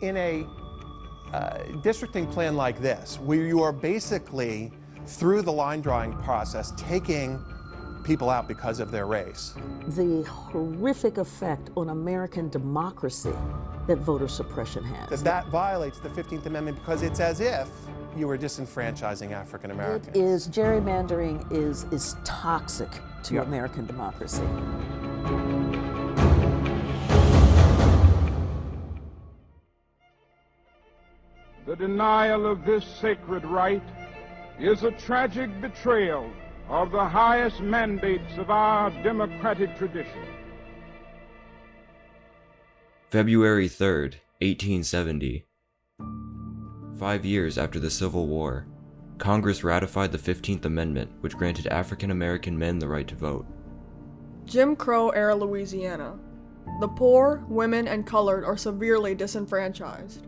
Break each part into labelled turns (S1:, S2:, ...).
S1: in a districting plan like this, where you are basically, through the line drawing process, taking people out because of their race.
S2: The horrific effect on American democracy that voter suppression has.
S1: That violates the 15th Amendment because it's as if you were disenfranchising African Americans.
S2: It is, gerrymandering is toxic to American democracy.
S3: The denial of this sacred right is a tragic betrayal of the highest mandates of our democratic tradition.
S4: February 3rd, 1870. 5 years after the Civil War, Congress ratified the 15th Amendment, which granted African American men the right to vote.
S5: Jim Crow-era Louisiana. The poor, women, and colored are severely disenfranchised.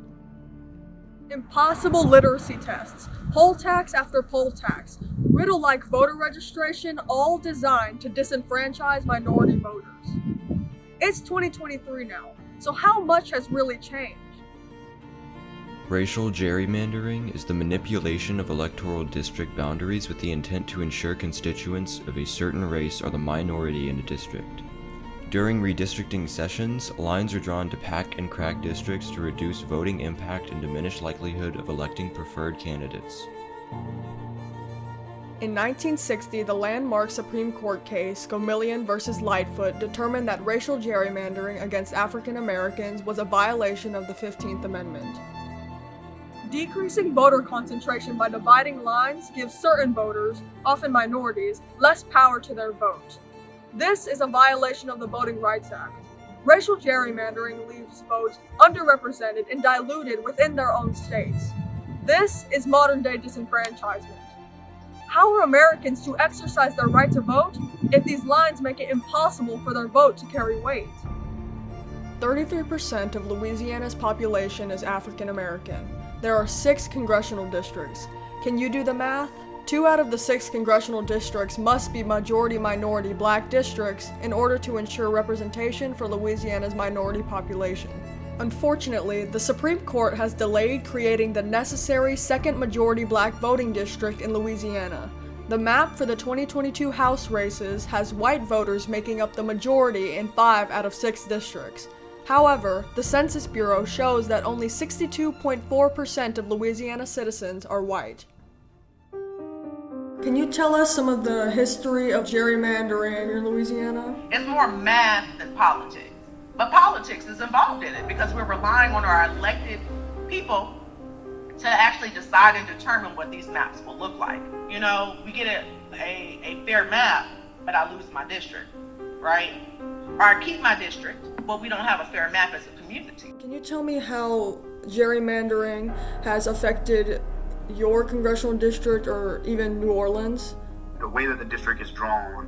S5: Impossible literacy tests, poll tax after poll tax, riddle-like voter registration, all designed to disenfranchise minority voters. It's 2023 now, so how much has really changed?
S4: Racial gerrymandering is the manipulation of electoral district boundaries with the intent to ensure constituents of a certain race are the minority in a district. During redistricting sessions, lines are drawn to pack and crack districts to reduce voting impact and diminish likelihood of electing preferred candidates.
S5: In 1960, the landmark Supreme Court case, Gomillion v. Lightfoot, determined that racial gerrymandering against African Americans was a violation of the 15th Amendment. Decreasing voter concentration by dividing lines gives certain voters, often minorities, less power to their vote. This is a violation of the Voting Rights Act. Racial gerrymandering leaves votes underrepresented and diluted within their own states. This is modern-day disenfranchisement. How are Americans to exercise their right to vote if these lines make it impossible for their vote to carry weight? 33% of Louisiana's population is African American. There are 6 congressional districts. Can you do the math? 2 out of the 6 congressional districts must be majority-minority black districts in order to ensure representation for Louisiana's minority population. Unfortunately, the Supreme Court has delayed creating the necessary second majority black voting district in Louisiana. The map for the 2022 House races has white voters making up the majority in 5 out of 6 districts. However, the Census Bureau shows that only 62.4% of Louisiana citizens are white. Can you tell us some of the history of gerrymandering in Louisiana?
S6: It's more math than politics. But politics is involved in it because we're relying on our elected people to actually decide and determine what these maps will look like. You know, we get a fair map, but I lose my district, right? Or I keep my district, but we don't have a fair map as a community.
S5: Can you tell me how gerrymandering has affected your congressional district or even New Orleans?
S7: The way that the district is drawn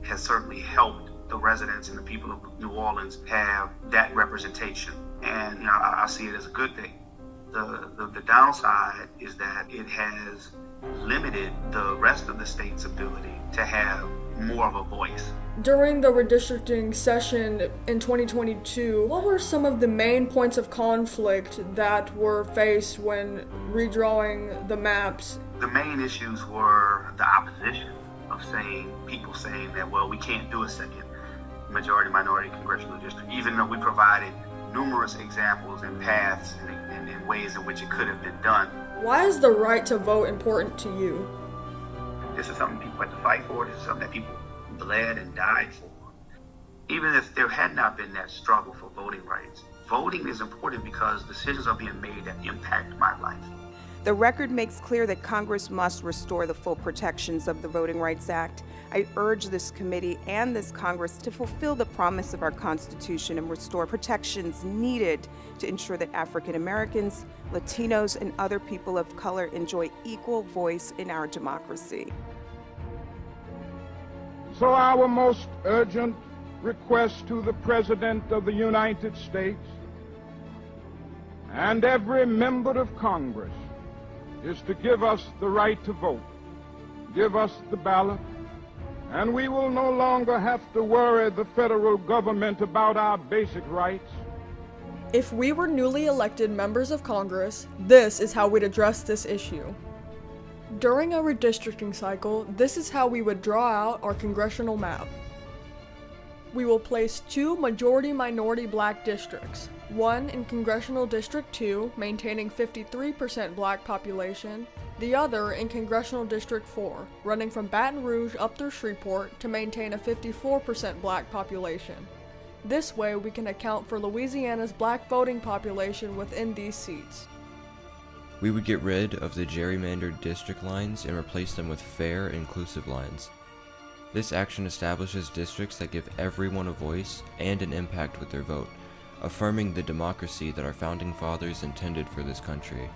S7: has certainly helped the residents and the people of New Orleans have that representation. And you know, I see it as a good thing. The downside is that it has limited the rest of the state's ability to have more of a voice.
S5: During the redistricting session in 2022, what were some of the main points of conflict that were faced when redrawing the maps?
S7: The main issues were the opposition of people saying that, well, we can't do a second majority minority congressional district, even though we provided numerous examples and paths and ways in which it could have been done.
S5: Why is the right to vote important to you?
S7: This is something people had to fight for. This is something that people bled and died for. Even if there had not been that struggle for voting rights, voting is important because decisions are being made that impact my life.
S8: The record makes clear that Congress must restore the full protections of the Voting Rights Act. I urge this committee and this Congress to fulfill the promise of our Constitution and restore protections needed to ensure that African Americans, Latinos, and other people of color enjoy equal voice in our democracy.
S3: So our most urgent request to the President of the United States and every member of Congress is to give us the right to vote, give us the ballot, and we will no longer have to worry the federal government about our basic rights.
S5: If we were newly elected members of Congress, this is how we'd address this issue. During a redistricting cycle, this is how we would draw out our congressional map. We will place 2 majority-minority black districts, one in Congressional District 2, maintaining 53% black population, the other in Congressional District 4, running from Baton Rouge up through Shreveport to maintain a 54% black population. This way, we can account for Louisiana's black voting population within these seats.
S4: We would get rid of the gerrymandered district lines and replace them with fair, inclusive lines. This action establishes districts that give everyone a voice and an impact with their vote, affirming the democracy that our founding fathers intended for this country.